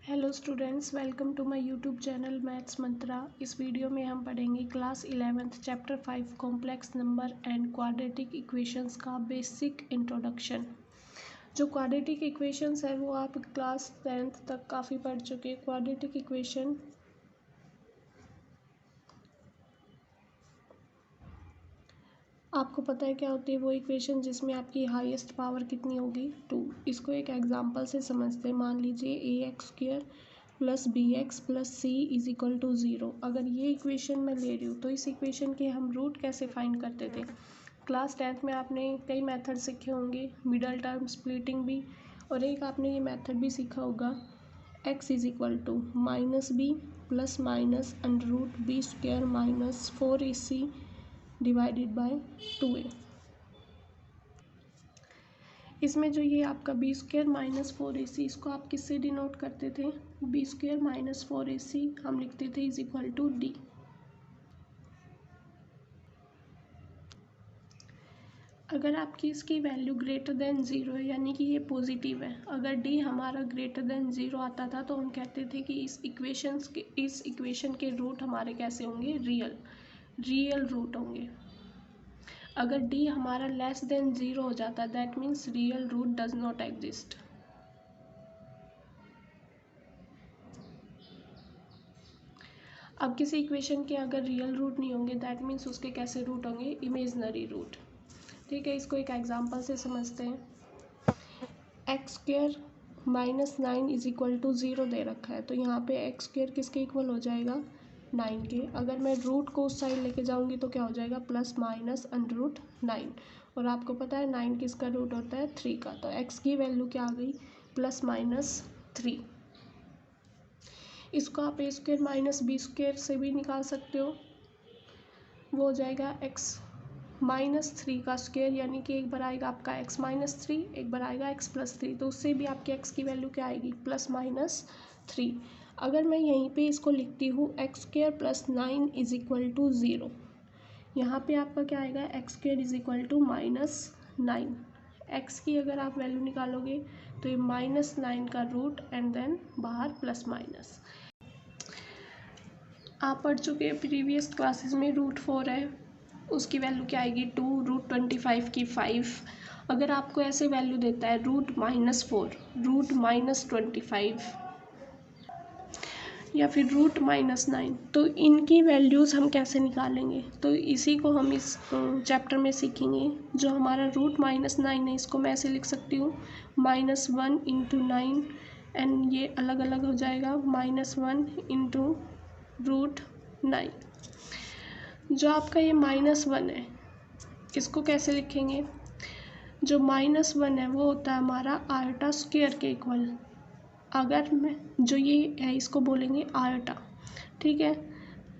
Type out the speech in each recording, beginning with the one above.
Hello students, welcome to my YouTube channel maths mantra. इस video में हम पढ़ेंगे class 11th chapter 5 complex number and quadratic equations का basic introduction. जो quadratic equations है वो आप क्लास 10th तक काफ़ी पढ़ चुके। क्वाड्रेटिक इक्वेशन आपको पता है क्या होती है? वो इक्वेशन जिसमें आपकी हाईएस्ट पावर कितनी होगी? 2। इसको एक एग्जांपल से समझते हैं। मान लीजिए ax² plus bx plus c is equal to 0। अगर ये इक्वेशन मैं ले रही हूँ तो इस इक्वेशन के हम रूट कैसे फाइंड करते थे? क्लास 10th में आपने कई मेथड सीखे होंगे, मिडल टर्म, स्प्लिटिंग भी, और एक आपने ये मेथड भी सीखा होगा x is equal to -b plus minus √b² minus 4ac divided by 2a। इसमें जो ये आपका b² माइनस 4ac, इसको आप किससे डिनोट करते थे? b² माइनस 4ac हम लिखते थे इज इक्वल टू d। अगर आपकी इसकी वैल्यू ग्रेटर देन 0 है, यानी कि ये पॉजिटिव है, अगर d हमारा ग्रेटर देन 0 आता था तो हम कहते थे कि इस इक्वेशन के रूट हमारे कैसे होंगे? रियल रूट होंगे। अगर d हमारा लेस देन 0 हो जाता है, that means real root does not exist. अब किसी इक्वेशन के अगर रियल रूट नहीं होंगे, दैट मीन्स उसके कैसे रूट होंगे? Imaginary root. ठीक है, इसको एक एग्जांपल से समझते हैं। x² minus 9 is equal to 0 दे रखा है, तो यहाँ पे x² किसके इक्वल हो जाएगा? 9 के। अगर मैं रूट को उस साइड लेके जाऊंगी तो क्या हो जाएगा? Plus minus √9। और आपको पता है 9 किसका रूट होता है? 3 का। तो x की वैल्यू क्या आ गई? Plus minus 3। इसको आप a² माइनस b² से भी निकाल सकते हो। वो हो जाएगा x माइनस 3 का स्क्वायर, यानी कि एक बार आएगा आपका x माइनस 3, एक बार आएगा x प्लस 3, तो उससे भी आपके x की वैल्यू क्या आएगी? Plus minus 3। अगर मैं यहीं पे इसको लिखती हूँ x² plus 9 is equal to 0, यहाँ पे आपका क्या आएगा? x² is equal to -9। x की अगर आप वैल्यू निकालोगे तो ये -9 का रूट एंड देन बाहर प्लस माइनस। आप पढ़ चुके हैं प्रीवियस क्लासेस में √4 है, उसकी वैल्यू क्या आएगी? 2, √25 की 5। अगर आपको ऐसे वैल्यू देता है √-4, √-25 या फिर √-9, तो इनकी वैल्यूज़ हम कैसे निकालेंगे? तो इसी को हम इस चैप्टर में सीखेंगे। जो हमारा √-9 है, इसको मैं ऐसे लिख सकती हूँ -1 × 9, एंड ये अलग अलग हो जाएगा -1 × √9। जो आपका ये -1 है, इसको कैसे लिखेंगे? जो -1 है वो होता है हमारा आयोटा स्क्वायर के इक्वल। अगर मैं जो ये है इसको बोलेंगे आयोटा, ठीक है।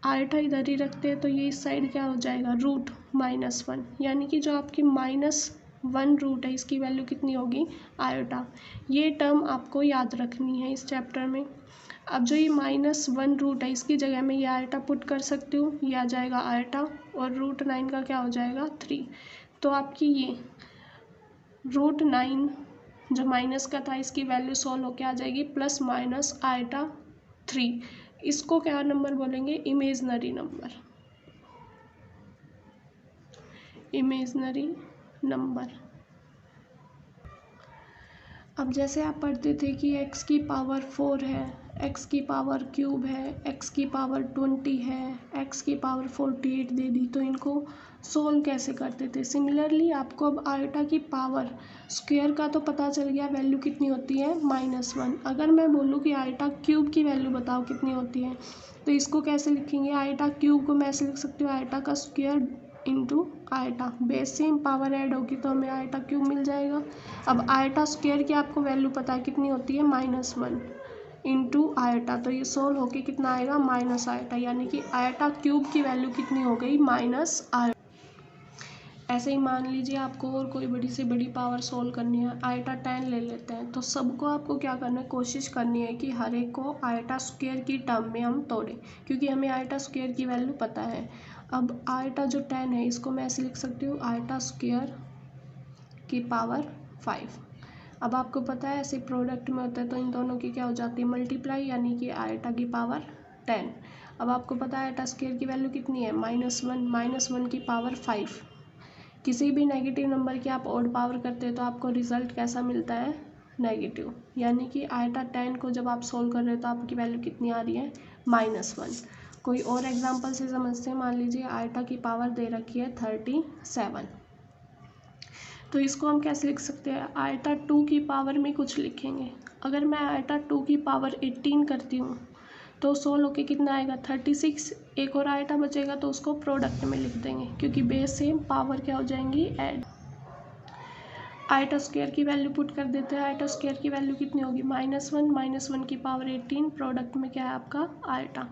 आयोटा इधर ही रखते हैं तो ये इस साइड क्या हो जाएगा? √-1, यानी कि जो आपकी -1 रूट है इसकी वैल्यू कितनी होगी? आयोटा। ये टर्म आपको याद रखनी है इस चैप्टर में। अब जो ये -1 रूट है इसकी जगह में ये आयोटा पुट कर सकती हूँ, ये आ जाएगा आयोटा, और √9 का क्या हो जाएगा? 3। तो आपकी ये √9 जो माइनस का था इसकी वैल्यू सॉल्व होके आ जाएगी प्लस माइनस आयोटा 3। इसको क्या नंबर बोलेंगे? Imaginary number. Imaginary number. अब जैसे आप पढ़ते थे कि x की पावर 4 है, x की पावर क्यूब है, x की पावर 20 है, x की पावर 48 दे दी, तो इनको सोल्व कैसे करते थे? सिमिलरली आपको अब आयोटा की पावर स्क्वायर का तो पता चल गया वैल्यू कितनी होती है? -1। अगर मैं बोलूँ कि आयोटा क्यूब की वैल्यू बताओ कितनी होती है, तो इसको कैसे लिखेंगे? आयोटा क्यूब को मैं ऐसे लिख सकती हूँ आयोटा का square into iota, base same power add होगी तो हमें आयोटा क्यूब मिल जाएगा। अब आयोटा स्क्वायर की आपको वैल्यू पता है कितनी होती है? -1 इंटू आयोटा, तो ये सोल्व होके कितना आएगा? माइनस आयोटा, यानी कि आयोटा क्यूब की वैल्यू कितनी हो गई? Minus iota. ऐसे ही मान लीजिए आपको और कोई बड़ी से बड़ी पावर सोल्व करनी है, आयोटा 10 ले लेते हैं, तो सबको आपको क्या करना है? कोशिश करनी है कि हर एक को आयोटा स्क्वायर की टर्म में हम तोड़ें, क्योंकि हमें आयोटा स्क्वायर की वैल्यू पता है। अब आयोटा जो 10 है इसको मैं ऐसे लिख सकती हूँ आयोटा स्क्वायर की पावर 5। अब आपको पता है ऐसे प्रोडक्ट में होता है तो इन दोनों की क्या हो जाती है मल्टीप्लाई, यानी कि आयटा की पावर 10। अब आपको पता है आयटा स्क्वायर की वैल्यू कितनी है -1 की पावर 5। किसी भी नेगेटिव नंबर की आप ऑड पावर करते हैं तो आपको रिजल्ट कैसा मिलता है, नेगेटिव। यानी कि आयटा 10 को जब आप सोल्व कर रहे हो तो आपकी वैल्यू कितनी आ रही है, -1। कोई और एग्जांपल से समझते हैं। मान लीजिए आयटा की पावर दे रखी है 37, तो इसको हम कैसे लिख सकते हैं, आयटा 2 की पावर में कुछ लिखेंगे। अगर मैं आयटा 2 की पावर 18 करती हूँ तो 16 होके कितना आएगा 36। एक और आयटा बचेगा तो उसको प्रोडक्ट में लिख देंगे, क्योंकि बेस सेम पावर क्या हो जाएंगी, ऐड। आयटा स्क्वायर की वैल्यू पुट कर देते हैं। आयटा स्क्वायर की वैल्यू कितनी होगी, -1 की पावर 18, प्रोडक्ट में क्या है आपका आयटा।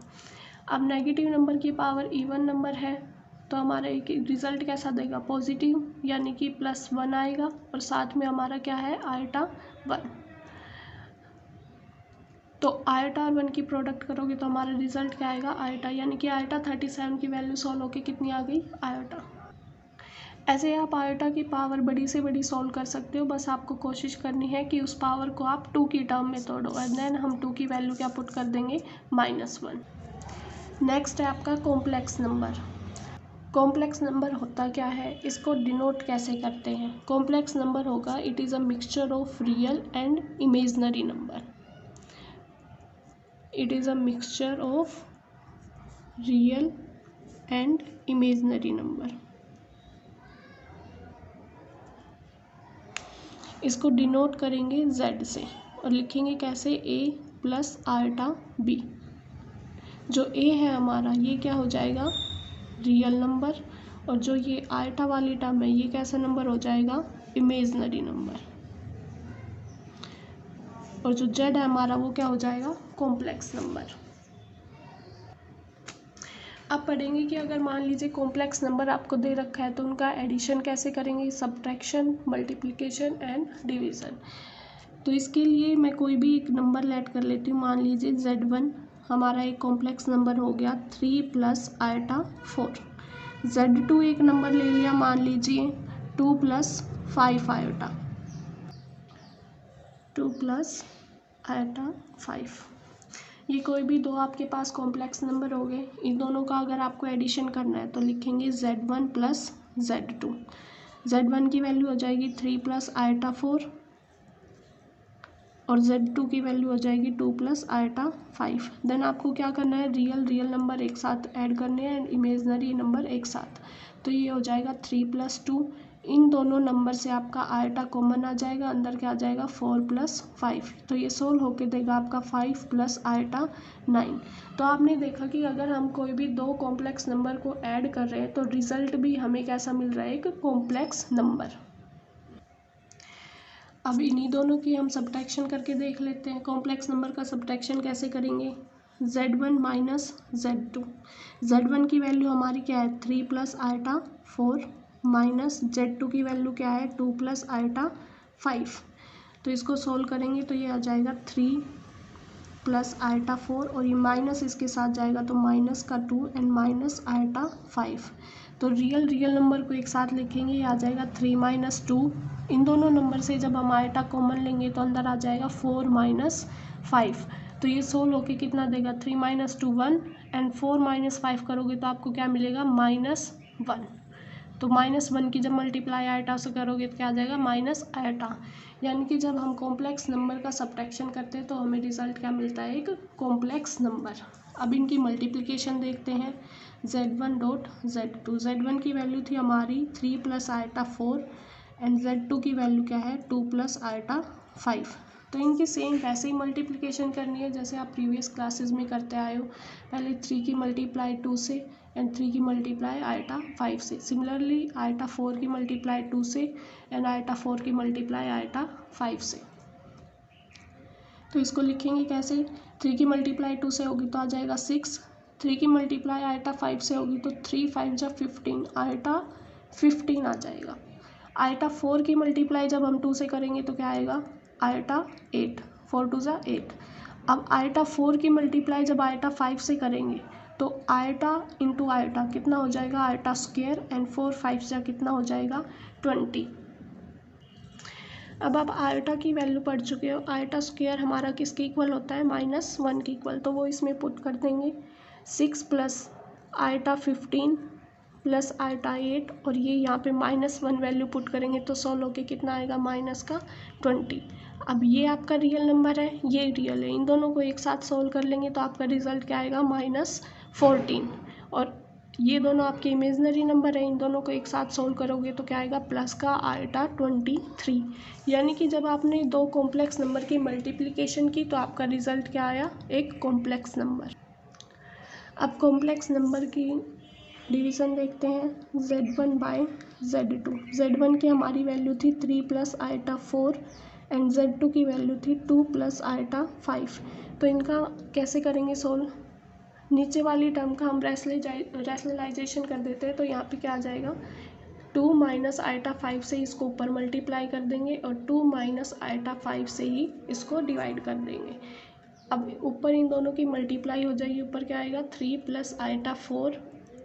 अब नेगेटिव नंबर की पावर इवन नंबर है तो हमारा एक रिजल्ट कैसा देगा, पॉजिटिव, यानी कि +1 आएगा और साथ में हमारा क्या है आयटा 1। तो आयटा और 1 की प्रोडक्ट करोगे तो हमारा रिजल्ट क्या आएगा, आयटा, यानी कि आयटा 37 की वैल्यू सॉल्व होके कितनी आ गई, आयटा। ऐसे आप आयटा की पावर बड़ी से बड़ी सॉल्व कर सकते हो, बस आपको कोशिश करनी है कि उस पावर को आप 2 की टर्म में तोड़ो, और देन हम 2 की वैल्यू क्या पुट कर देंगे, -1। नेक्स्ट है आपका कॉम्प्लेक्स नंबर। कॉम्प्लेक्स नंबर होता क्या है, इसको डिनोट कैसे करते हैं। कॉम्प्लेक्स नंबर होगा, it is a mixture of real and imaginary number. It is a mixture of real and imaginary number. इसको डिनोट करेंगे z से और लिखेंगे कैसे, a + आयटा b। जो a है हमारा ये क्या हो जाएगा, रियल नंबर, और जो ये आयटा वाली टर्म है ये कैसा नंबर हो जाएगा, इमेजिनरी नंबर। और जो z है हमारा वो क्या हो जाएगा, कॉम्प्लेक्स नंबर। अब पढ़ेंगे कि अगर मान लीजिए कॉम्प्लेक्स नंबर आपको दे रखा है तो उनका एडिशन कैसे करेंगे, सब्ट्रैक्शन, मल्टीप्लिकेशन एंड डिवीज़न। तो इसके लिए मैं कोई भी एक नंबर लेट कर लेती हूँ। मान लीजिए z1 हमारा एक कॉम्प्लेक्स नंबर हो गया 3 + आयटा 4। z2 एक नंबर ले लिया, मान लीजिए 2 + 5 आयटा, 2 + आयटा 5। ये कोई भी दो आपके पास कॉम्प्लेक्स नंबर हो गए। इन दोनों का अगर आपको एडिशन करना है तो लिखेंगे z1 + z2। z1 की वैल्यू हो जाएगी 3 + आयटा 4 और z2 की वैल्यू हो जाएगी 2 + आयटा 5। देन आपको क्या करना है, रियल नंबर एक साथ ऐड करने हैं एंड इमेजनरी नंबर एक साथ। तो ये हो जाएगा 3 + 2। इन दोनों नंबर से आपका आयटा कॉमन आ जाएगा, अंदर क्या आ जाएगा 4 + 5। तो ये सोल्व होके देगा आपका 5 + आयटा 9। तो आपने देखा कि अगर हम कोई भी दो कॉम्प्लेक्स नंबर को ऐड कर रहे हैं तो रिजल्ट भी हमें कैसा मिल रहा है, एक कॉम्प्लेक्स नंबर। अब इन्हीं दोनों की हम सब्ट्रैक्शन करके देख लेते हैं। कॉम्प्लेक्स नंबर का सब्ट्रैक्शन कैसे करेंगे, z1 - z2। z1 की वैल्यू हमारी क्या है 3 + आयटा 4 माइनस z2 की वैल्यू क्या है 2 + आयटा 5। तो इसको सोल्व करेंगे तो ये आ जाएगा 3 + आयटा 4 और ये माइनस इसके साथ जाएगा तो -2 एंड -आयटा 5। तो रियल नंबर को एक साथ लिखेंगे, ये आ जाएगा 3 - 2। इन दोनों नंबर से जब हम आयटा कॉमन लेंगे तो अंदर आ जाएगा 4 - 5। तो ये सोल्व होके कितना देगा, 3 - 2 1 एंड 4 - 5 करोगे तो आपको क्या मिलेगा, -1। तो -1 की जब मल्टीप्लाई आयटा से करोगे तो क्या आ जाएगा, -आयटा। यानी कि जब हम कॉम्प्लेक्स नंबर का सब्ट्रैक्शन करते हैं तो हमें रिजल्ट क्या मिलता है, एक कॉम्प्लेक्स नंबर। अब इनकी मल्टीप्लिकेशन देखते हैं, z1 - z2 की वैल्यू थी हमारी 3 + आयटा 4 एंड z2 की वैल्यू क्या है 2 + आयटा 5। तो इनकी सेम वैसे ही मल्टीप्लिकेशन करनी है जैसे आप प्रीवियस क्लासेस में करते आए हो। पहले 3 की मल्टीप्लाई 2 से एंड 3 की मल्टीप्लाई आयटा 5 से। सिमिलरली आयटा 4 की मल्टीप्लाई 2 से एंड आयटा 4 की मल्टीप्लाई आयटा 5 से। तो इसको लिखेंगे कैसे, 3 की मल्टीप्लाई 2 से होगी तो आ जाएगा 6, 3 की मल्टीप्लाई आयटा 5 से होगी तो 3 × 5 = 15, आयटा 15 आ जाएगा। आयटा 4 की मल्टीप्लाई जब हम 2 से करेंगे तो क्या आएगा, आयटा 8, 4 × 2 = 8। अब आयटा 4 की मल्टीप्लाई जब आयटा 5 से करेंगे तो आयटा इंटू आयटा कितना हो जाएगा, आयटा स्क्वायर एंड 4 × 5 = कितना हो जाएगा, 20। अब आप आयोटा की वैल्यू पढ़ चुके हो, आयोटा स्क्वायर हमारा किसके इक्वल होता है, -1 के इक्वल, तो वो इसमें पुट कर देंगे 6 प्लस आयोटा 15 प्लस आयोटा 8 और ये यहाँ पे -1 वैल्यू पुट करेंगे तो सॉल्व होके कितना आएगा -20। अब ये आपका रियल नंबर है, ये रियल है, इन दोनों को एक साथ सॉल्व कर लेंगे तो आपका रिजल्ट क्या आएगा -14 और ये दोनों आपके इमेजनरी नंबर है, इन दोनों को एक साथ सोल्व करोगे तो क्या आएगा प्लस का आयोटा 23। यानी कि जब आपने दो कॉम्प्लेक्स नंबर की मल्टीप्लिकेशन की तो आपका रिजल्ट क्या आया, एक कॉम्प्लेक्स नंबर। अब कॉम्प्लेक्स नंबर की डिवीज़न देखते हैं, Z1 बाय Z2। Z1 की हमारी वैल्यू थी 3 प्लस आयोटा 4 एंड Z2 की वैल्यू थी 2 प्लस आयोटा 5। तो इनका कैसे करेंगे सोल्व, नीचे वाली टर्म का हम रैशनलाइजेशन कर देते हैं तो यहाँ पे क्या आ जाएगा 2 माइनस आयोटा 5 से इसको ऊपर मल्टीप्लाई कर देंगे और 2 माइनस आयोटा 5 से ही इसको डिवाइड कर देंगे। अब ऊपर इन दोनों की मल्टीप्लाई हो जाएगी, ऊपर क्या आएगा 3 plus iota 4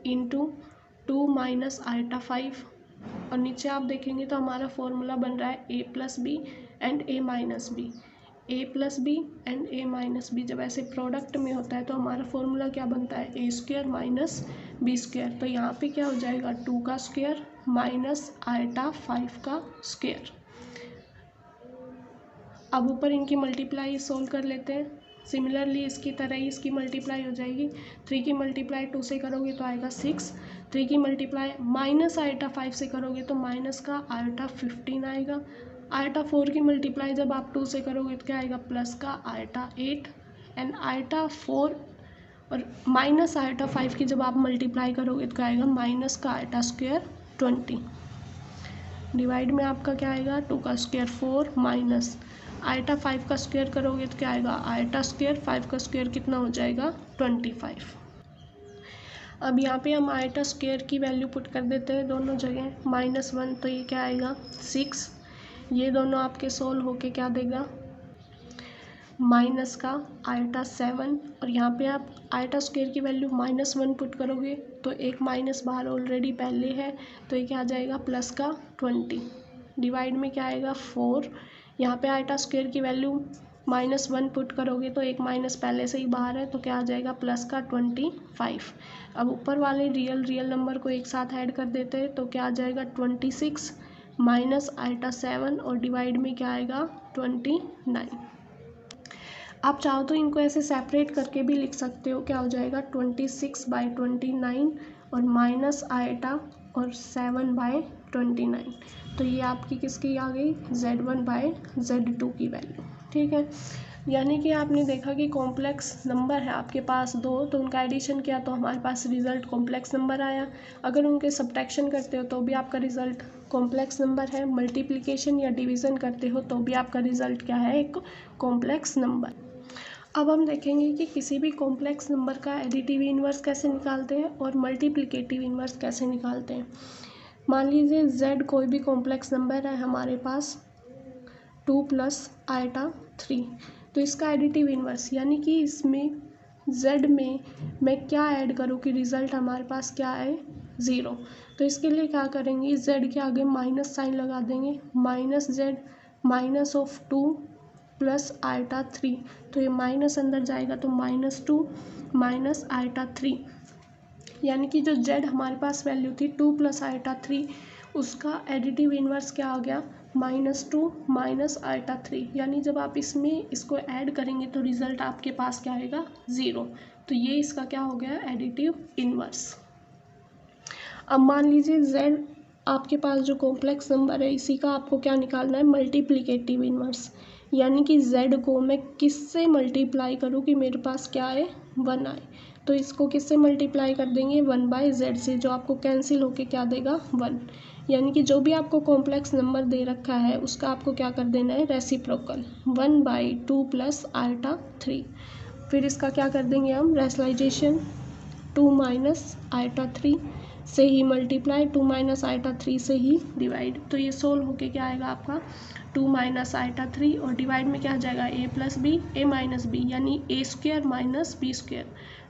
into 2 minus iota 5 और नीचे आप देखेंगे तो हमारा फॉर्मूला बन रहा है a plus b and a minus b, a plus b and a minus b. जब ऐसे प्रोडक्ट में होता है तो हमारा फॉर्मूला क्या बनता है, a square minus b square. तो यहाँ पे क्या हो जाएगा 2 का स्क्वायर माइनस आयोटा 5 का स्क्वायर। अब ऊपर इनकी मल्टीप्लाई सोल्व कर लेते हैं, सिमिलरली इसकी तरह ही इसकी मल्टीप्लाई हो जाएगी, 3 की मल्टीप्लाई 2 से करोगे तो आएगा 6, 3 की मल्टीप्लाई माइनस आयोटा 5 से करोगे तो माइनस का आयोटा 15 आएगा, आयोटा 4 की मल्टीप्लाई जब आप 2 से करोगे तो क्या आएगा प्लस का आयोटा 8 एंड आयोटा 4 और माइनस आयोटा 5 की जब आप मल्टीप्लाई करोगे तो क्या आएगा माइनस का आयोटा स्क्वायर 20। डिवाइड में आपका क्या आएगा 2 का स्क्वायर 4 माइनस आयोटा 5 का स्क्वायर करोगे तो क्या आएगा आयोटा स्क्वायर 5 का स्क्वायर कितना हो जाएगा 25। अब यहाँ पे हम आयोटा स्क्वायर की वैल्यू पुट कर देते हैं दोनों जगह, -1 तो ये क्या आएगा 6, ये दोनों आपके सोल्व होके क्या देगा माइनस का आयोटा 7 और यहाँ पे आप आयोटा स्क्वायर की वैल्यू -1 पुट करोगे तो एक माइनस बाहर ऑलरेडी पहले है तो ये क्या आ जाएगा प्लस का 20। डिवाइड में क्या आएगा 4, यहाँ पे आयोटा स्क्वायर की वैल्यू -1 पुट करोगे तो एक माइनस पहले से ही बाहर है तो क्या आ जाएगा प्लस का 25। अब ऊपर वाले रियल नंबर को एक साथ ऐड कर देते हैं तो क्या आ जाएगा 26 माइनस आयोटा 7 और डिवाइड में क्या आएगा 29। आप चाहो तो इनको ऐसे सेपरेट करके भी लिख सकते हो, क्या हो जाएगा 26/29 और माइनस आयोटा और 7/29। तो ये आपकी किसकी आ गई Z1/Z2 की वैल्यू, ठीक है। यानी कि आपने देखा कि कॉम्प्लेक्स नंबर है आपके पास दो, तो उनका एडिशन किया तो हमारे पास रिज़ल्ट कॉम्प्लेक्स नंबर आया। अगर उनके सब्ट्रैक्शन करते हो तो भी आपका रिज़ल्ट कॉम्प्लेक्स नंबर है, मल्टीप्लिकेशन या डिवीज़न करते हो तो भी आपका रिज़ल्ट क्या है, एक कॉम्प्लेक्स नंबर। अब हम देखेंगे कि किसी भी कॉम्प्लेक्स नंबर का एडिटिव इन्वर्स कैसे निकालते हैं और मल्टीप्लिकेटिव इन्वर्स कैसे निकालते हैं। मान लीजिए z कोई भी कॉम्प्लेक्स नंबर है हमारे पास 2 प्लस आयोटा 3, तो इसका एडिटिव इन्वर्स यानी कि इसमें z में मैं क्या ऐड करूँ कि रिज़ल्ट हमारे पास क्या आए 0। तो इसके लिए क्या करेंगे z के आगे माइनस साइन लगा देंगे, -z minus of 2 plus iota 3, तो ये माइनस अंदर जाएगा तो -2 माइनस आयोटा 3, यानी कि जो z हमारे पास वैल्यू थी 2 प्लस आयोटा 3 उसका एडिटिव इन्वर्स क्या आ गया -2 माइनस आयोटा 3, यानी जब आप इसमें इसको ऐड करेंगे तो रिज़ल्ट आपके पास क्या आएगा 0। तो ये इसका क्या हो गया एडिटिव इन्वर्स। अब मान लीजिए z आपके पास जो कॉम्प्लेक्स नंबर है इसी का आपको क्या निकालना है मल्टीप्लिकेटिव इन्वर्स, यानी कि z को मैं किससे मल्टीप्लाई करूँ कि मेरे पास क्या आए 1 आए। तो इसको किससे मल्टीप्लाई कर देंगे 1/z से, जो आपको कैंसिल होके क्या देगा 1, यानी कि जो भी आपको कॉम्प्लेक्स नंबर दे रखा है उसका आपको क्या कर देना है रेसिप्रोकल 1/2 प्लस आयोटा 3। फिर इसका क्या कर देंगे हम रैशनलाइजेशन 2 माइनस आयोटा 3 से ही मल्टीप्लाई 2 माइनस आयोटा 3 से ही डिवाइड। तो ये सोल्व होके क्या आएगा आपका 2 माइनस आयोटा 3 और डिवाइड में क्या आ जाएगा a plus b a minus b, यानी a square minus b square,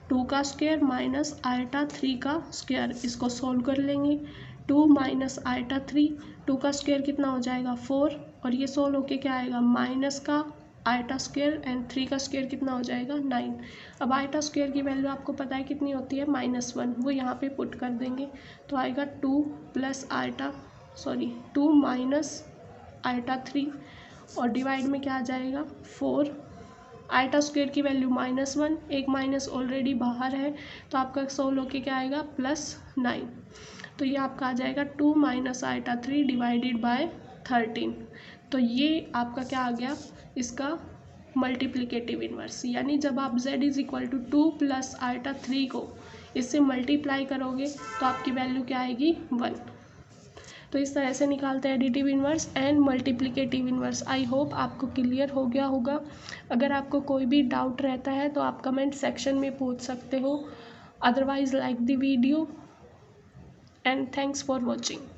2 का स्क्वायर माइनस आयोटा 3 का स्क्वायर। इसको सोल्व कर लेंगे 2 माइनस आयोटा 3, 2 का स्क्वायर कितना हो जाएगा 4 और ये सोल्व होके क्या आएगा, माइनस का आयटा स्क्वायर एंड 3 का स्क्वायर कितना हो जाएगा 9। अब आयटा स्क्वायर की वैल्यू आपको पता है कितनी होती है -1, वो यहाँ पे पुट कर देंगे तो आएगा 2 माइनस आयटा 3 और डिवाइड में क्या आ जाएगा 4। आयटा स्क्वायर की वैल्यू -1, एक माइनस ऑलरेडी बाहर है तो आपका सोल्व होके क्या आएगा +9। तो ये आपका आ जाएगा 2 माइनस आयटा 3 डिवाइडेड बाय 13। तो ये आपका क्या आ गया, इसका मल्टीप्लिकेटिव इन्वर्स, यानी जब आप z = 2 + आयटा 3 को इससे मल्टीप्लाई करोगे तो आपकी वैल्यू क्या आएगी 1। तो इस तरह से निकालते हैं additive inverse and multiplicative inverse. I hope आपको क्लियर हो गया होगा। अगर आपको कोई भी डाउट रहता है तो आप कमेंट सेक्शन में पूछ सकते हो। Otherwise like the video and thanks for watching.